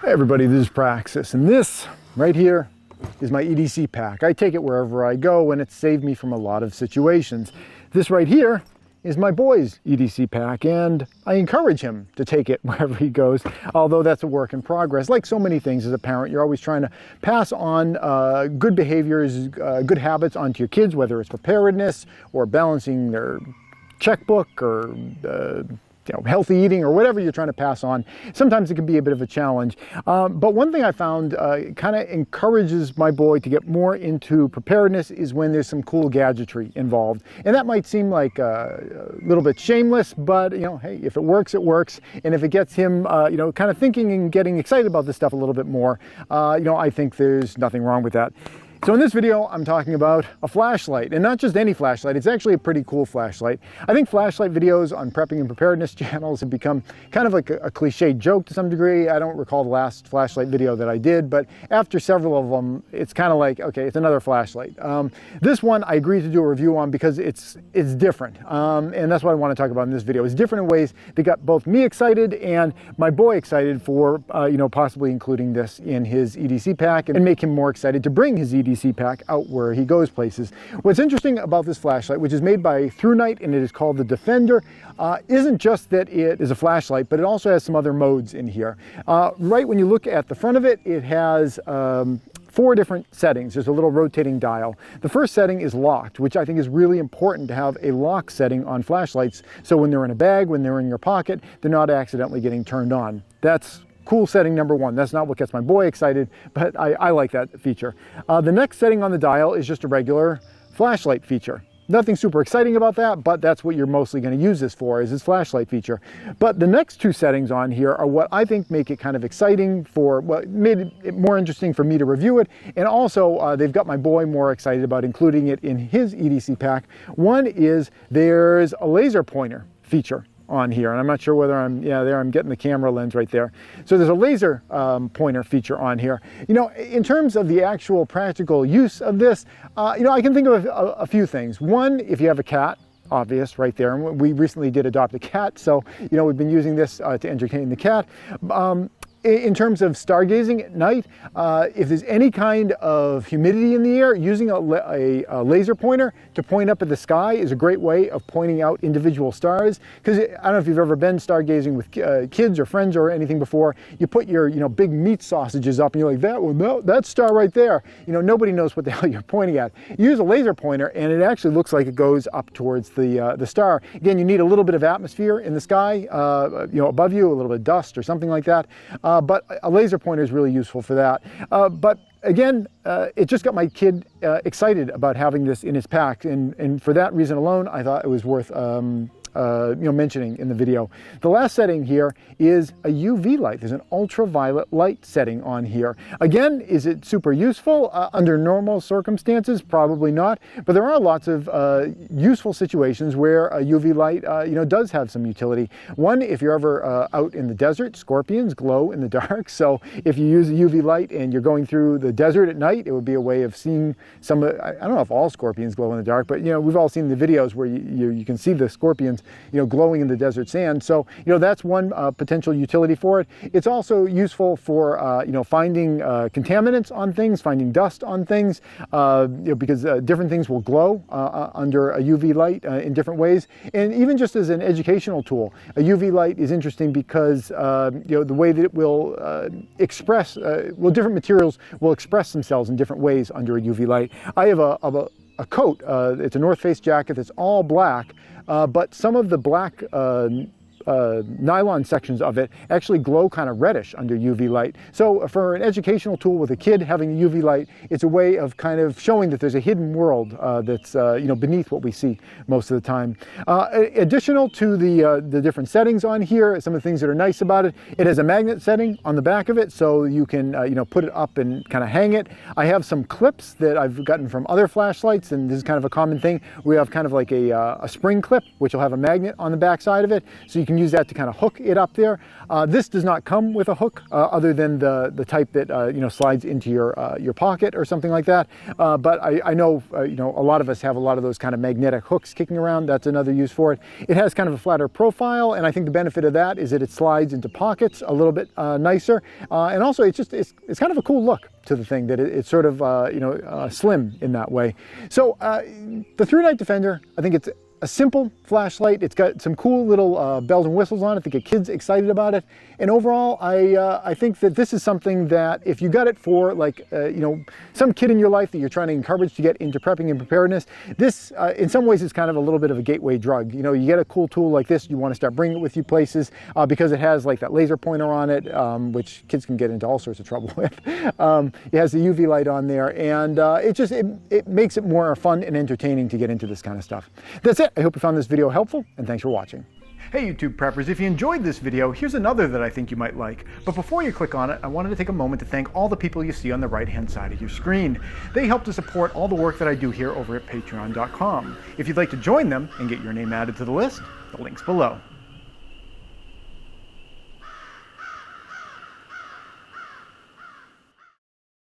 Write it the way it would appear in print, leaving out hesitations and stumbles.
Hey everybody, this is Praxis, and this right here is my EDC pack. I take it wherever I go, and it's saved me from a lot of situations. This right here is my boy's EDC pack, and I encourage him to take it wherever he goes, although that's a work in progress. Like so many things as a parent, you're always trying to pass on good behaviors, good habits onto your kids, whether it's preparedness or balancing their checkbook or healthy eating or whatever you're trying to pass on. Sometimes it can be a bit of a challenge. But one thing I found kind of encourages my boy to get more into preparedness is when there's some cool gadgetry involved. And that might seem like a little bit shameless, but hey, if it works, it works. And if it gets him, kind of thinking and getting excited about this stuff a little bit more, I think there's nothing wrong with that. So in this video, I'm talking about a flashlight, and not just any flashlight. It's actually a pretty cool flashlight. I think flashlight videos on prepping and preparedness channels have become kind of like a cliched joke to some degree. I don't recall the last flashlight video that I did, but after several of them, it's kind of like, okay, it's another flashlight. This one I agreed to do a review on because it's different, and that's what I want to talk about in this video. It's different in ways that got both me excited and my boy excited for, possibly including this in his EDC pack and make him more excited to bring his EDC pack out where he goes places. What's interesting about this flashlight, which is made by ThruNite and it is called the Defender, isn't just that it is a flashlight, but it also has some other modes in here. Right when you look at the front of it, it has 4 different settings. There's a little rotating dial. The first setting is locked, which I think is really important to have a lock setting on flashlights, so when they're in a bag, when they're in your pocket, they're not accidentally getting turned on. That's cool setting number 1. That's not what gets my boy excited, but I like that feature. The next setting on the dial is just a regular flashlight feature. Nothing super exciting about that, but that's what you're mostly going to use this for, is this flashlight feature. But the next 2 settings on here are what I think make it kind of exciting for, what made it more interesting for me to review it, and also they've got my boy more excited about including it in his EDC pack. One is there's a laser pointer feature on here, and I'm not sure whether I'm getting the camera lens right there. So there's a laser pointer feature on here. In terms of the actual practical use of this, I can think of a few things. One, if you have a cat, obvious right there, and we recently did adopt a cat, so we've been using this to entertain the cat. In terms of stargazing at night, if there's any kind of humidity in the air, using a laser pointer to point up at the sky is a great way of pointing out individual stars. Because I don't know if you've ever been stargazing with kids or friends or anything before. You put your big meat sausages up and you're like, that star right there. Nobody knows what the hell you're pointing at. You use a laser pointer and it actually looks like it goes up towards the star. Again, you need a little bit of atmosphere in the sky, above you, a little bit of dust or something like that. But a laser pointer is really useful for that. But again, it just got my kid excited about having this in his pack, and for that reason alone, I thought it was worth mentioning in the video. The last setting here is a UV light. There's an ultraviolet light setting on here. Again, is it super useful? Under normal circumstances, probably not, but there are lots of useful situations where a UV light does have some utility. One, if you're ever out in the desert, scorpions glow in the dark, so if you use a UV light and you're going through the desert at night, it would be a way of seeing some, I don't know if all scorpions glow in the dark, but we've all seen the videos where you can see the scorpions glowing in the desert sand. So that's one potential utility for it. It's also useful for finding contaminants on things, finding dust on things, because different things will glow under a UV light in different ways. And even just as an educational tool, a UV light is interesting because the way that it will express, different materials will express themselves in different ways under a UV light. I have a coat, it's a North Face jacket that's all black, but some of the black nylon sections of it actually glow kind of reddish under UV light. So for an educational tool with a kid having a UV light, it's a way of kind of showing that there's a hidden world that's beneath what we see most of the time. Additional to the different settings on here, some of the things that are nice about it, it has a magnet setting on the back of it, so you can put it up and kind of hang it. I have some clips that I've gotten from other flashlights, and this is kind of a common thing. We have kind of like a spring clip, which will have a magnet on the back side of it, so you can can use that to kind of hook it up there. This does not come with a hook other than the type that slides into your pocket or something like that. But I know a lot of us have a lot of those kind of magnetic hooks kicking around. That's another use for it. It has kind of a flatter profile, and I think the benefit of that is that it slides into pockets a little bit nicer, and also it's kind of a cool look to the thing, that it's sort of slim in that way. So the ThruNite Defender, I think it's a simple flashlight. It's got some cool little bells and whistles on it to get kids excited about it. And overall, I think that this is something that if you got it for like, some kid in your life that you're trying to encourage to get into prepping and preparedness, this in some ways is kind of a little bit of a gateway drug. You get a cool tool like this, you want to start bringing it with you places because it has like that laser pointer on it, which kids can get into all sorts of trouble with. It has the UV light on there, and it makes it more fun and entertaining to get into this kind of stuff. That's it. I hope you found this video helpful, and thanks for watching. Hey YouTube preppers, if you enjoyed this video, here's another that I think you might like. But before you click on it, I wanted to take a moment to thank all the people you see on the right-hand side of your screen. They help to support all the work that I do here over at patreon.com. If you'd like to join them and get your name added to the list, the link's below.